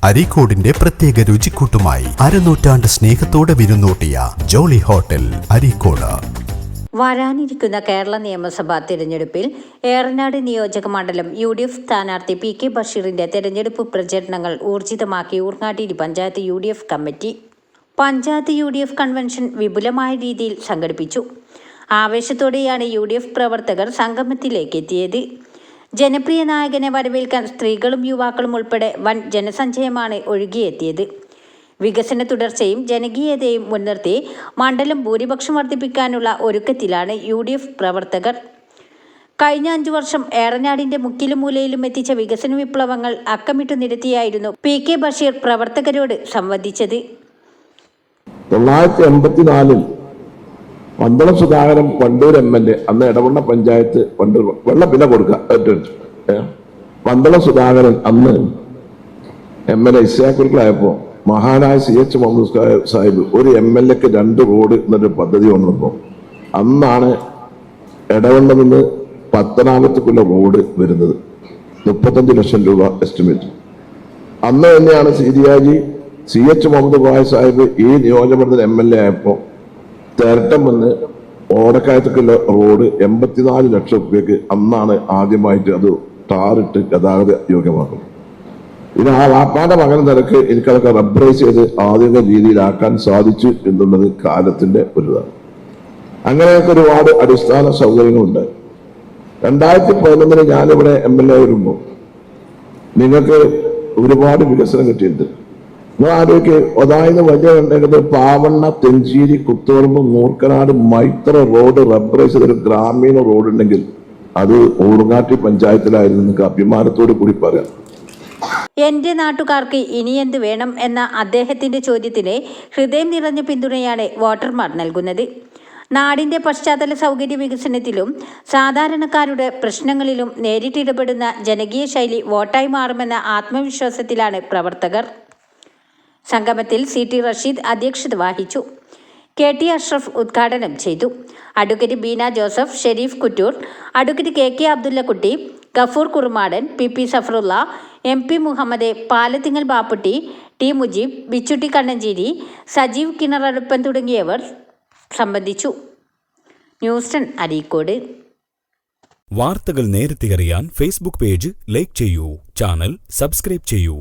അരീക്കോടിന്റെ പ്രത്യേക രുചിക്കൂട്ടുമായി അരനൂറ്റാണ്ട് സ്നേഹത്തോടെ വിരുന്നൂട്ടിയ ജോളി ഹോട്ടൽ അരീക്കോട്. വരാനിരിക്കുന്ന കേരള നിയമസഭാ തിരഞ്ഞെടുപ്പിൽ ഏറനാട് നിയോജക മണ്ഡലം UDF സ്ഥാനാർത്ഥി PK ബഷീറിന്റെ തെരഞ്ഞെടുപ്പ് പ്രചരണങ്ങൾ ഊർജിതമാക്കി Urangattiri panchayat UDF committee. Panchayat UDF convention വിപുലമായ രീതിയിൽ സംഘടിപ്പിച്ചു. ആവേശത്തോടെയാണ് UDF പ്രവർത്തകർ സംഗമത്തിലേക്ക് എത്തിയത്. ജനപ്രിയ നായകനെ വരവേൽക്കാൻ സ്ത്രീകളും യുവാക്കളും ഉൾപ്പെടെ വൻ ജനസഞ്ചയമാണ് ഒഴുകിയെത്തിയത്. വികസന തുടർച്ചയും ജനകീയതയും മുൻനിർത്തി മണ്ഡലം ഭൂരിപക്ഷം വർദ്ധിപ്പിക്കാനുള്ള ഒരുക്കത്തിലാണ് UDF പ്രവർത്തകർ. കഴിഞ്ഞ 5 വർഷം ഏറനാടിന്റെ മുക്കിലും മൂലയിലും എത്തിച്ച വികസന വിപ്ലവങ്ങൾ അക്കമിട്ടു നിരത്തിയായിരുന്നു PK ബഷീർ പ്രവർത്തകരോട് സംവദിച്ചത്. 1984 പന്തളം സുധാകരൻ വണ്ടൂർ MLA, അന്ന് ഇടവണ്ണ പഞ്ചായത്ത് വണ്ടൂർ വെള്ളം പിന്നെ കൊടുക്കുക. പന്തളം സുധാകരൻ അന്ന് MLA ഇസ്യാക്കുറികളായപ്പോ മഹാനായ CH മുഹമ്മദ് സാഹിബ് ഒരു MLAക്ക് 2 റോഡ് എന്നൊരു പദ്ധതി കൊണ്ടുവന്നപ്പോ അന്നാണ് ഇടവണ്ണ നിന്ന് പത്തനാപുരത്തേക്കുള്ള റോഡ് വരുന്നത്. 35 ലക്ഷം രൂപ എസ്റ്റിമേറ്റ്. അന്ന് തന്നെയാണ് CH മുഹമ്മദ് സാഹിബ് ഈ നിയോജകമണ്ഡലത്തിൽ MLA ആയപ്പോ തേരട്ടം വന്ന് ഓടക്കായത്തേക്കുള്ള റോഡ് 84 ലക്ഷം രൂപയ്ക്ക് അന്നാണ് ആദ്യമായിട്ട് അത് ടാറിട്ട് ഗതാഗത യോഗ്യമാക്കുന്നത്. ഇത് ആ വാപ്പാന്റെ മകൻ നിരക്ക് എനിക്കതൊക്കെ റബ്ബറൈസ് ചെയ്ത് ആധുനിക രീതിയിലാക്കാൻ സാധിച്ചു എന്നുള്ളത് കാലത്തിന്റെ ഒരു ഇതാണ്. അങ്ങനെയൊക്കെ ഒരുപാട് അടിസ്ഥാന സൗകര്യങ്ങളുണ്ട്. 2011 ഞാനിവിടെ MLA വരുമ്പോൾ നിങ്ങൾക്ക് ഒരുപാട് വികസനം കിട്ടിയിട്ടുണ്ട്. നിങ്ങൾ ആരോഗ്യ അതായത് വലിയ കണ്ടത് പാവണ്ണ, തെഞ്ചേരി, കുത്തോറമ്പ്, മൂർക്കനാട്, മൈത്ര റോഡ് റബ്ബറൈസ് ചെയ്തൊരു ഗ്രാമീണ റോഡ് ഉണ്ടെങ്കിൽ അത് ഊർങ്ങാട്ടി പഞ്ചായത്തിലായിരുന്നു. നിങ്ങൾക്ക് അഭിമാനത്തോടു കൂടി പറയാം. എന്റെ നാട്ടുകാർക്ക് ഇനിയെന്ത് വേണം എന്ന അദ്ദേഹത്തിന്റെ ചോദ്യത്തിന് ഹൃദയം നിറഞ്ഞ പിന്തുണയാണ് വോട്ടർമാർ നൽകുന്നത്. നാടിന്റെ പശ്ചാത്തല സൗകര്യ വികസനത്തിലും സാധാരണക്കാരുടെ പ്രശ്നങ്ങളിലും നേരിട്ടിടപെടുന്ന ജനകീയ ശൈലി വോട്ടായി മാറുമെന്ന ആത്മവിശ്വാസത്തിലാണ് പ്രവർത്തകർ. സംഗമത്തിൽ CT റഷീദ് അധ്യക്ഷത വഹിച്ചു. KT അഷ്റഫ് ഉദ്ഘാടനം ചെയ്തു. Advocate Beena Joseph, Sharif Kuttur, advocate KK Abdullakutty, Gafoor Kurumadan, PP Safarulla, MP Muhammad, Palathingal Bapputty, T Mujeeb, Bichutty Kannancheri, Sajeev Kinaraduppan തുടങ്ങിയവർ സംബന്ധിച്ചു. ന്യൂസ് 10 അരീക്കോട്. വാർത്തകൾ നേരത്തെ അറിയാൻ Facebook പേജ് ലൈക്ക് ചെയ്യൂ, ചാനൽ സബ്സ്ക്രൈബ് ചെയ്യൂ.